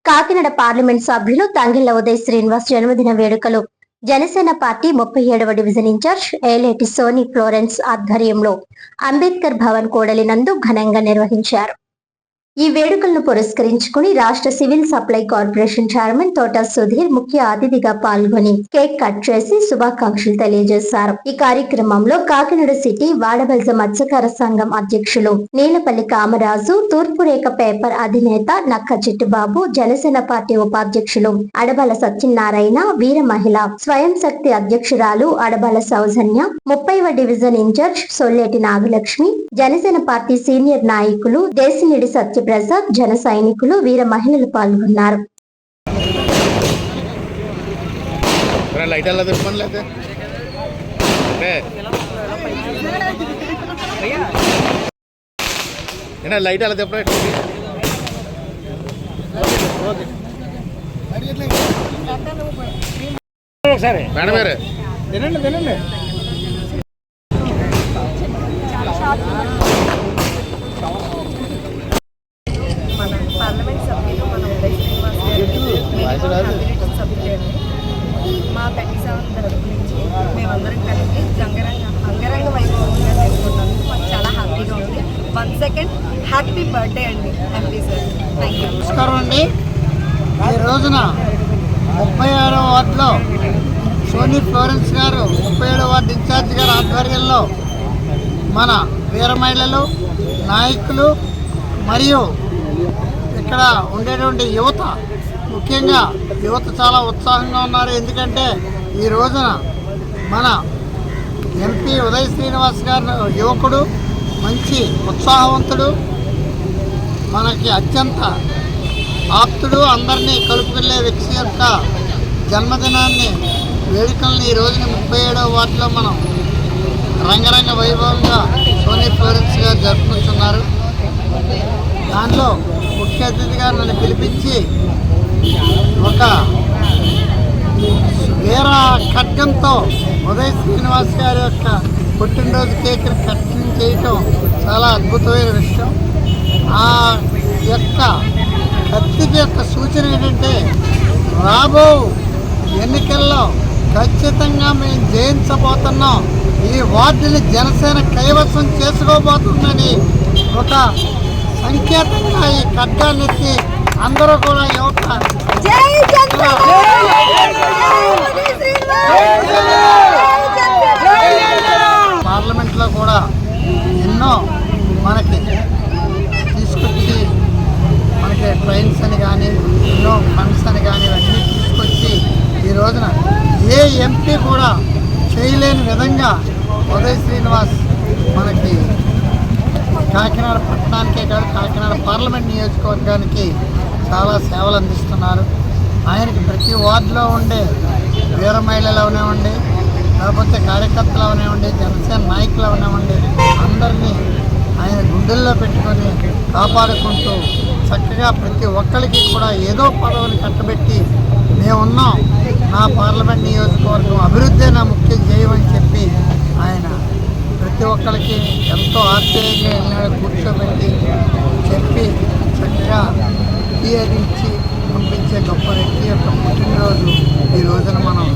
Kakinada parliament సభ్యులు తంగెళ్ల ఉదయ్ శ్రీనివాస్ జన్మదిన వేడుకలు జనసేన పార్టీ 37వ division in charge Eleti Soni Florence ఆధ్వర్యంలో అంబేద్కర్ భవన్ కూడలి నందు ఘనంగా నిర్వహించారు. ఈ వేడుకలను పురస్కరించుకుని రాష్ట్ర సివిల్ సప్లై కార్పొరేషన్ చైర్మన్ తోట సుధీర్ ముఖ్య అతిథిగా పాల్గొని కేక్ కట్ చేసి శుభాకాంక్షలు తెలియజేశారు. ఈ కార్యక్రమంలో కాకినాడ సిటీ వాడవలస మత్స్యకార సంఘం అధ్యక్షులు నీలపల్లి కామరాజు, తూర్పు రేఖ పేపర్ అధినేత నక్క చిట్టుబాబు, జనసేన పార్టీ ఉపాధ్యక్షులు అడబాల సత్యనారాయణ, వీర మహిళ స్వయం శక్తి అధ్యక్షురాలు అడబాల సౌజన్య, 30వ division in charge Solleti Nagalakshmi, Janasena party senior నాయకులు దేశినిడి సత్య ప్రసాద్, జన సైనికులు, వీర మహిళలు పాల్గొన్నారు. పార్లమెంట్ సభ్యులు మన ఉదయ్ శ్రీనివాస్ గారు మా 37 తరపు నుంచి మేమందరం కలిసి అంగరంగ వైభవంగా జరుపుకున్నాము. మాకు చాలా హ్యాపీగా ఉంది. 1 సెకండ్ హ్యాపీ బర్త్డే అండి ఎంపీ సార్. Thank you. నమస్కారం అండి. ఈ రోజున 37వ వార్డులో సోనీ ఫ్లోరెన్స్ గారు 37వ వార్డు ఇన్ఛార్జ్ గారు ఆధ్వర్యంలో మన వీర మహిళలు, నాయకులు మరియు ఇక్కడ ఉండేటువంటి యువత, ముఖ్యంగా యువత చాలా ఉత్సాహంగా ఉన్నారు. ఎందుకంటే ఈ రోజున మన ఎంపీ ఉదయ్ శ్రీనివాస్ గారు యువకుడు, మంచి ఉత్సాహవంతుడు, మనకి అత్యంత ఆప్తుడు, అందరినీ కలుపుకెళ్ళే వ్యక్తి యొక్క జన్మదినాన్ని వేడుకల్ని ఈ రోజున 37వ వార్డులో మనం రంగరంగ వైభవంగా సోనీ ఫ్లోరెన్స్ గారు జరుపుకుంటున్నారు. దానిలో ముఖ్య అతిథిగా నన్ను పిలిపించి ఒక వీర ఖడ్గంతో ఉదయ్ శ్రీనివాస్ గారి యొక్క పుట్టినరోజు కేక్ని కటింగ్ చేయటం చాలా అద్భుతమైన విషయం. ఆ యొక్క కత్తికి యొక్క సూచన ఏంటంటే, రాబో ఎన్నికల్లో ఖచ్చితంగా మేము జయించబోతున్నాం, ఈ వార్డుని జనసేన కైవసం చేసుకోబోతుందని ఒక సంకేతంగా ఈ ఖడ్గాన్ని అందరూ కూడా యువత పార్లమెంట్లో కూడా ఎన్నో మనకి తీసుకొచ్చి, మనకి ట్రైన్స్ అని కానీ ఎన్నో ఫండ్స్ అని కానీ ఇవన్నీ తీసుకొచ్చి ఈ రోజున ఏ ఎంపీ కూడా చేయలేని విధంగా ఉదయ్ శ్రీనివాస్ మనకి కాకినాడ పట్టణానికే కాదు, కాకినాడ పార్లమెంట్ నియోజకవర్గానికి చాలా సేవలు అందిస్తున్నారు. ఆయనకి ప్రతి వార్డులో ఉండే వీర మహిళలు అవనివ్వండి, లేకపోతే కార్యకర్తలు అవనివ్వండి, జనసేన నాయకులు అవనివ్వండి, అందరినీ ఆయన గుండెల్లో పెట్టుకొని కాపాడుకుంటూ చక్కగా ప్రతి ఒక్కరికి కూడా ఏదో పదవిని కట్టబెట్టి మేమున్నాం, నా పార్లమెంట్ నియోజకవర్గం అభివృద్ధి నా ముఖ్య ధ్యేయం అని చెప్పి ఆయన ప్రతి ఒక్కరికి ఎంతో ఆశ్చర్యంగా ఎన్నడూ కూర్చోబెట్టి చెప్పి చక్కగా టీ అది ఇచ్చి పంపించే గొప్ప వ్యక్తి యొక్క పుట్టినరోజు ఈ రోజున మనం